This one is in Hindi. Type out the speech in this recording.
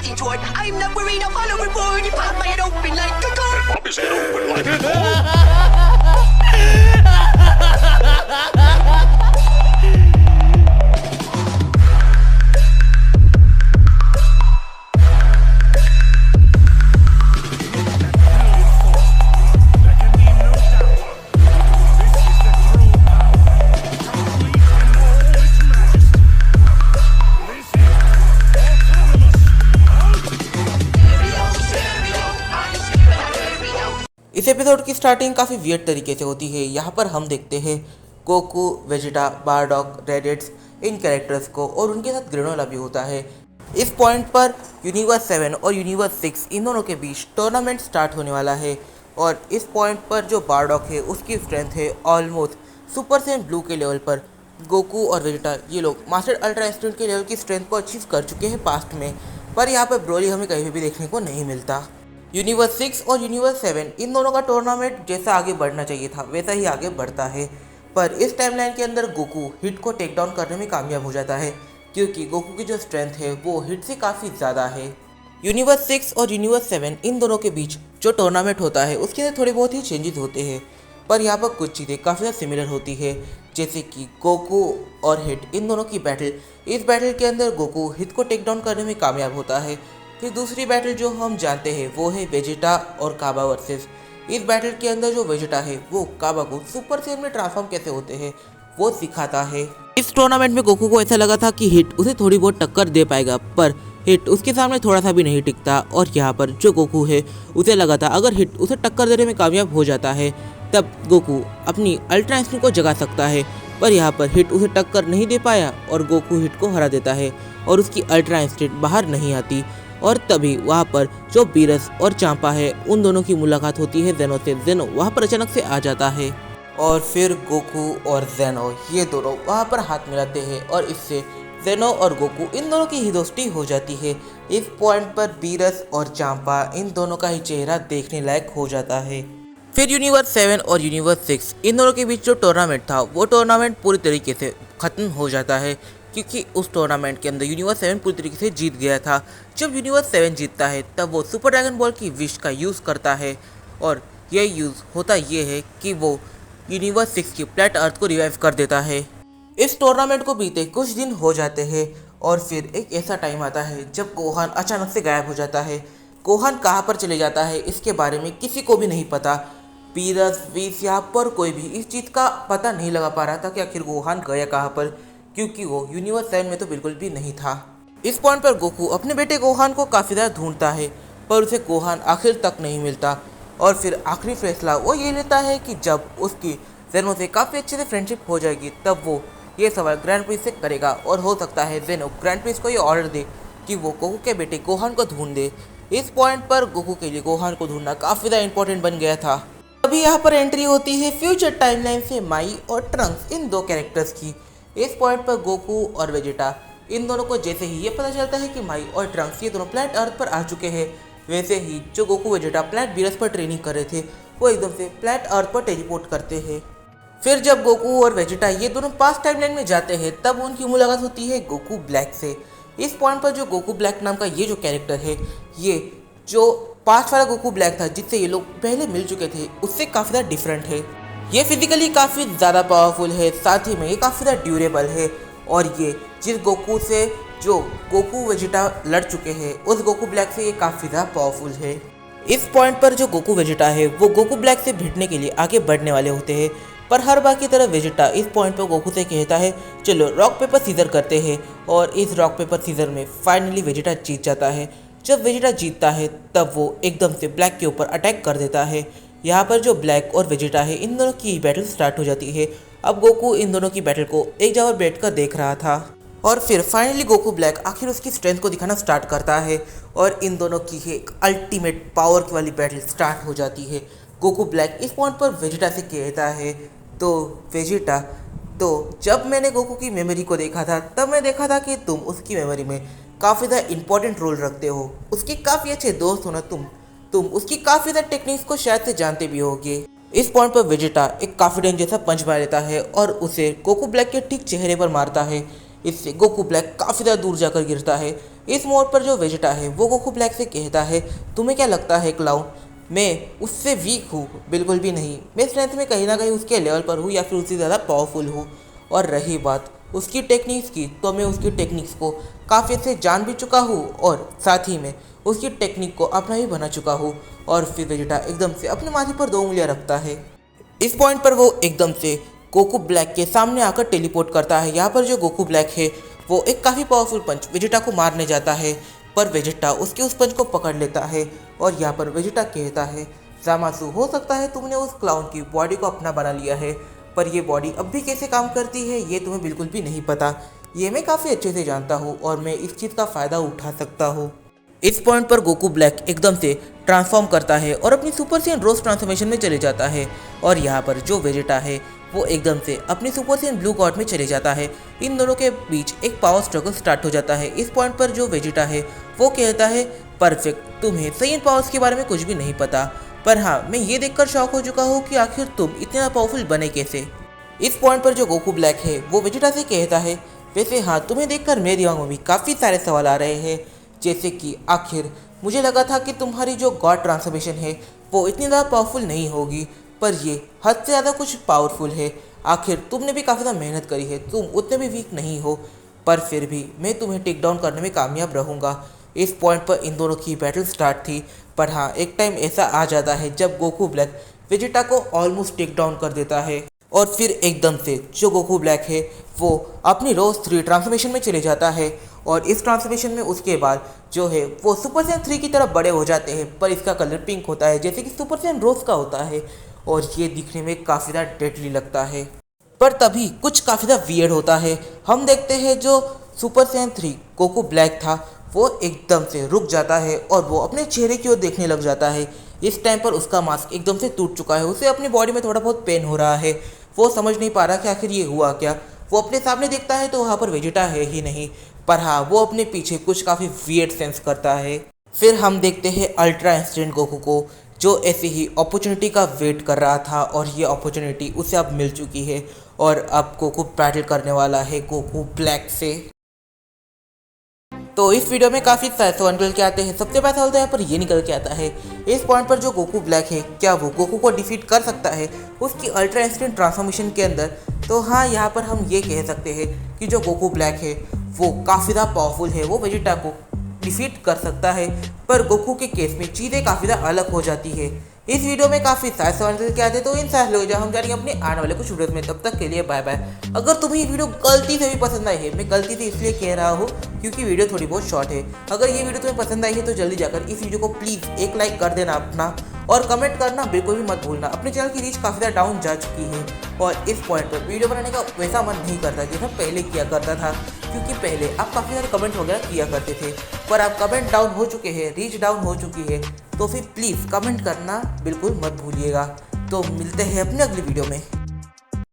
Detroit. I'm not worried, I'll follow the board. You pop my head open like a car. Pop his head open like a इस एपिसोड की स्टार्टिंग काफ़ी वियर्ड तरीके से होती है। यहाँ पर हम देखते हैं गोकू, वेजिटा, बारडॉक, रेडिट्स इन कैरेक्टर्स को और उनके साथ ग्रेनोला भी होता है। इस पॉइंट पर यूनिवर्स 7 और यूनिवर्स 6 इन दोनों के बीच टूर्नामेंट स्टार्ट होने वाला है और इस पॉइंट पर जो बारडॉक है उसकी स्ट्रेंथ है ऑलमोस्ट सुपर सैयन ब्लू के लेवल पर। गोकू और वेजिटा ये लोग मास्टर अल्ट्रा इंस्टिंक्ट के लेवल की स्ट्रेंथ को अचीव कर चुके हैं पास्ट में, पर यहाँ पर ब्रोली हमें कहीं भी देखने को नहीं मिलता। यूनिवर्स 6 और यूनिवर्स 7 इन दोनों का टूर्नामेंट जैसा आगे बढ़ना चाहिए था वैसा ही आगे बढ़ता है, पर इस टाइमलाइन के अंदर गोकू हिट को टेक डाउन करने में कामयाब हो जाता है क्योंकि गोकू की जो स्ट्रेंथ है वो हिट से काफ़ी ज़्यादा है। यूनिवर्स 6 और यूनिवर्स 7 इन दोनों के बीच जो टूर्नामेंट होता है उसके अंदर थोड़े बहुत ही चेंजेस होते हैं, पर यहाँ पर कुछ चीज़ें काफ़ी ज़्यादा सिमिलर होती है, जैसे कि गोकू और हिट इन दोनों की बैटल। इस बैटल के अंदर गोकू हिट को टेक डाउन करने में कामयाब होता है। फिर दूसरी बैटल जो हम जानते हैं वो है वेजिटा और काबा वर्सेस। इस बैटल के अंदर जो वेजिटा है वो काबा को सुपर सैयन में ट्रांसफॉर्म कैसे होते हैं वो सिखाता है। इस टूर्नामेंट में गोकू को ऐसा लगा था कि हिट उसे थोड़ी बहुत टक्कर दे पाएगा, पर हिट उसके सामने थोड़ा सा भी नहीं टिकता और यहाँ पर जो गोकू है उसे लगा था अगर हिट उसे टक्कर देने में कामयाब हो जाता है तब गोकू अपनी अल्ट्रा इंस्टिंक्ट को जगा सकता है, पर यहाँ पर हिट उसे टक्कर नहीं दे पाया और गोकू हिट को हरा देता है और उसकी अल्ट्रा इंस्टिंक्ट बाहर नहीं आती। और तभी वहाँ पर जो बीरस और चांपा है उन दोनों की मुलाकात होती है जेनो से। जेनो वहाँ पर अचानक से आ जाता है और फिर गोकू और जेनो ये दोनों वहाँ पर हाथ मिलाते हैं और इससे जेनो और गोकू इन दोनों की ही दोस्ती हो जाती है। इस पॉइंट पर बीरस और चांपा इन दोनों का ही चेहरा देखने लायक हो जाता है। फिर यूनिवर्स 7 और यूनिवर्स 6 इन दोनों के बीच जो टूर्नामेंट था वो टूर्नामेंट पूरी तरीके से ख़त्म हो जाता है क्योंकि उस टूर्नामेंट के अंदर यूनिवर्स 7 पूरी तरीके से जीत गया था। जब यूनिवर्स 7 जीतता है तब वो सुपर ड्रैगन बॉल की विश का यूज़ करता है और यह यूज़ होता ये है कि वो यूनिवर्स 6 की प्लेनेट अर्थ को रिवाइव कर देता है। इस टूर्नामेंट को बीते कुछ दिन हो जाते हैं और फिर एक ऐसा टाइम आता है जब गोहान अचानक से गायब हो जाता है। गोहान कहाँ पर चले जाता है इसके बारे में किसी को भी नहीं पता। बीरस वीस यहाँ पर कोई भी इस चीज़ का पता नहीं लगा पा रहा था कि आखिर गोहान गया कहाँ पर, क्योंकि वो यूनिवर्स 7 में तो बिल्कुल भी नहीं था। इस पॉइंट पर गोकू अपने बेटे गोहान को काफ़ी ज़्यादा ढूंढता है पर उसे गोहान आखिर तक नहीं मिलता और फिर आखिरी फैसला वो ये लेता है कि जब उसकी जेनो से काफ़ी अच्छे से फ्रेंडशिप हो जाएगी तब वो ये सवाल ग्रैंड प्रिंस से करेगा और हो सकता है जेनो ग्रैंड प्रिंस को ये ऑर्डर दे कि वो गोकू के बेटे गोहान को ढूंढ दे। इस पॉइंट पर गोकू के लिए गोहान को ढूंढना काफ़ी ज़्यादा इंपॉर्टेंट बन गया था। अभी यहाँ पर एंट्री होती है फ्यूचर टाइमलाइन से माई और ट्रंक्स इन दो कैरेक्टर्स की। इस पॉइंट पर गोकू और वेजिटा इन दोनों को जैसे ही ये पता चलता है कि माई और ट्रंक्स ये दोनों प्लैनेट अर्थ पर आ चुके हैं, वैसे ही जो गोकू वेजिटा प्लैनेट बीरस पर ट्रेनिंग कर रहे थे वो एकदम से प्लैनेट अर्थ पर टेलीपोर्ट करते हैं। फिर जब गोकू और वेजिटा ये दोनों पास्ट टाइमलाइन में जाते हैं तब उनकी मुलाकात होती है गोकू ब्लैक से। इस पॉइंट पर जो गोकू ब्लैक नाम का ये जो कैरेक्टर है ये जो पास्ट वाला गोकू ब्लैक था जिससे ये लोग पहले मिल चुके थे उससे काफ़ी ज़्यादा डिफरेंट है। ये फिजिकली काफ़ी ज़्यादा पावरफुल है, साथ ही में ये काफ़ी ज़्यादा ड्यूरेबल है और ये जिस गोकू से जो गोकू वेजिटा लड़ चुके हैं उस गोकू ब्लैक से ये काफ़ी ज़्यादा पावरफुल है। इस पॉइंट पर जो गोकू वेजिटा है वो गोकू ब्लैक से भिड़ने के लिए आगे बढ़ने वाले होते हैं, पर हर बार की तरह वेजिटा इस पॉइंट पर गोकू से कहता है चलो रॉक पेपर सीजर करते हैं और इस रॉक पेपर सीजर में फाइनली वेजिटा जीत जाता है। जब वेजिटा जीतता है तब वो एकदम से ब्लैक के ऊपर अटैक कर देता है। यहाँ पर जो ब्लैक और वेजिटा है इन दोनों की बैटल स्टार्ट हो जाती है। अब गोकू इन दोनों की बैटल को एक जगह बैठकर देख रहा था और फिर फाइनली गोकू ब्लैक आखिर उसकी स्ट्रेंथ को दिखाना स्टार्ट करता है और इन दोनों की एक अल्टीमेट पावर वाली बैटल स्टार्ट हो जाती है। गोकू ब्लैक इस पॉइंट पर वेजिटा से कहता है तो वेजिटा, तो जब मैंने गोकू की मेमोरी को देखा था तब मैं देखा था कि तुम उसकी मेमोरी में काफ़ी ज़्यादा इंपॉर्टेंट रोल रखते हो, उसके काफ़ी अच्छे दोस्त हो ना तुम उसकी काफ़ी ज़्यादा टेक्निक्स को शायद से जानते भी होगे। इस पॉइंट पर वेजिटा एक कॉन्फिडेंट जैसा पंच मार लेता है और उसे गोकू ब्लैक के ठीक चेहरे पर मारता है। इससे गोकू ब्लैक काफ़ी ज़्यादा दूर जाकर गिरता है। इस मोड़ पर जो वेजिटा है वो गोकू ब्लैक से कहता है, तुम्हें क्या लगता है क्लाउन, मैं उससे वीक हूँ? बिल्कुल भी नहीं, मैं स्ट्रेंथ में कहीं ना कहीं उसके लेवल पर हूँ या फिर उससे ज़्यादा पावरफुल हूँ। और रही बात उसकी टेक्निक्स की, तो मैं उसकी टेक्निक्स को काफ़ी अच्छे जान भी चुका हूँ और साथ ही में उसकी टेक्निक को अपना ही बना चुका हूँ। और फिर वेजिटा एकदम से अपने माथे पर 2 उंगलियाँ रखता है। इस पॉइंट पर वो एकदम से गोकू ब्लैक के सामने आकर टेलीपोर्ट करता है। यहाँ पर जो गोकू ब्लैक है वो एक काफ़ी पावरफुल पंच वेजिटा को मारने जाता है, पर वेजिटा उसके उस पंच को पकड़ लेता है। और यहाँ पर वेजिटा कहता है, ज़ामासु, हो सकता है तुमने उस क्लाउन की बॉडी को अपना बना लिया है, पर ये बॉडी अब भी कैसे काम करती है ये तुम्हें बिल्कुल भी नहीं पता। ये मैं काफ़ी अच्छे से जानता हूँ और मैं इस चीज़ का फ़ायदा उठा सकता हूँ। इस पॉइंट पर गोकू ब्लैक एकदम से ट्रांसफॉर्म करता है और अपनी सुपर सैयन रोज ट्रांसफॉर्मेशन में चले जाता है। और यहाँ पर जो वेजिटा है वो एकदम से अपनी सुपर सैयन ब्लू गॉड में चले जाता है। इन दोनों के बीच एक पावर स्ट्रगल स्टार्ट हो जाता है। इस पॉइंट पर जो वेजिटा है वो कहता है, परफेक्ट, तुम्हें सैयन पावर्स के बारे में कुछ भी नहीं पता, पर हाँ मैं ये देखकर शॉक हो चुका हूँ कि आखिर तुम इतना पावरफुल बने कैसे। इस पॉइंट पर जो गोकू ब्लैक है वो वेजिटा से कहता है, वैसे हाँ तुम्हें देखकर मेरे दिमाग में भी काफ़ी सारे सवाल आ रहे हैं, जैसे कि आखिर मुझे लगा था कि तुम्हारी जो गॉड ट्रांसफॉर्मेशन है वो इतनी ज़्यादा पावरफुल नहीं होगी, पर ये हद से ज़्यादा कुछ पावरफुल है। आखिर तुमने भी काफ़ी ज़्यादा मेहनत करी है, तुम उतने भी वीक नहीं हो, पर फिर भी मैं तुम्हें टेक डाउन करने में कामयाब रहूँगा। इस पॉइंट पर इन दोनों की बैटल स्टार्ट थी, पर हाँ एक टाइम ऐसा आ जाता है जब गोकू ब्लैक वेजिटा को ऑलमोस्ट टेक डाउन कर देता है। और फिर एकदम से जो गोकू ब्लैक है वो अपनी रोज 3 ट्रांसफॉर्मेशन में चले जाता है। और इस ट्रांसफॉर्मेशन में उसके बाद जो है वो सुपर सैयन 3 की तरफ बड़े हो जाते हैं, पर इसका कलर पिंक होता है जैसे कि सुपर सैयन रोज का होता है, और ये दिखने में काफ़ी ज़्यादा डेडली लगता है। पर तभी कुछ काफ़ी ज़्यादा वियर्ड होता है। हम देखते हैं जो सुपर सैयन 3 गोकू ब्लैक था वो एकदम से रुक जाता है और वो अपने चेहरे की ओर देखने लग जाता है। इस टाइम पर उसका मास्क एकदम से टूट चुका है, उसे अपनी बॉडी में थोड़ा बहुत पेन हो रहा है। वो समझ नहीं पा रहा कि आखिर ये हुआ क्या। वो अपने सामने देखता है तो वहाँ पर वेजिटा है ही नहीं, पर हाँ वो अपने पीछे कुछ काफ़ी वियर्ड सेंस करता है। फिर हम देखते हैं अल्ट्रा इंस्टेंट गोकू को, जो ऐसे ही अपॉर्चुनिटी का वेट कर रहा था और ये अपॉर्चुनिटी उसे अब मिल चुकी है और अब गोकू बैटल करने वाला है गोकू ब्लैक से। तो इस वीडियो में काफ़ी सारे सवाल निकल के आते हैं। सबसे पहला सवाल तो यहाँ पर ये निकल के आता है, इस पॉइंट पर जो गोकू ब्लैक है क्या वो गोकू को डिफीट कर सकता है उसकी अल्ट्रा इंस्टेंट ट्रांसफॉर्मेशन के अंदर? तो हाँ यहाँ पर हम ये कह सकते हैं कि जो गोकू ब्लैक है वो काफ़ी ज़्यादा पावरफुल है, वो वेजिटा को डिफीट कर सकता है। पर गोकू के केस में चीज़ें काफ़ी ज़्यादा अलग हो जाती है। इस वीडियो में काफ़ी सारे सवाल क्या आते हैं, तो इन सारे लोग हम जानेंगे अपने आने वाले कुछ वीडियोस में। तब तक के लिए बाय बाय। अगर तुम्हें ये वीडियो गलती से भी पसंद आई है, मैं गलती से इसलिए कह रहा हूँ क्योंकि वीडियो थोड़ी बहुत शॉर्ट है, अगर ये वीडियो तुम्हें पसंद आई है तो जल्दी जाकर इस वीडियो को प्लीज़ एक लाइक कर देना अपना, और कमेंट करना बिल्कुल भी मत भूलना। अपने चैनल की रीच काफ़ी ज़्यादा डाउन जा चुकी है और इस पॉइंट पर वीडियो बनाने का वैसा मन नहीं करता जैसा पहले किया करता था, क्योंकि पहले आप काफ़ी सारे कमेंट वगैरह किया करते थे, पर आप कमेंट डाउन हो चुके हैं, रीच डाउन हो चुकी है, तो फिर प्लीज़ कमेंट करना बिल्कुल मत भूलिएगा। तो मिलते हैं अपने अगली वीडियो में।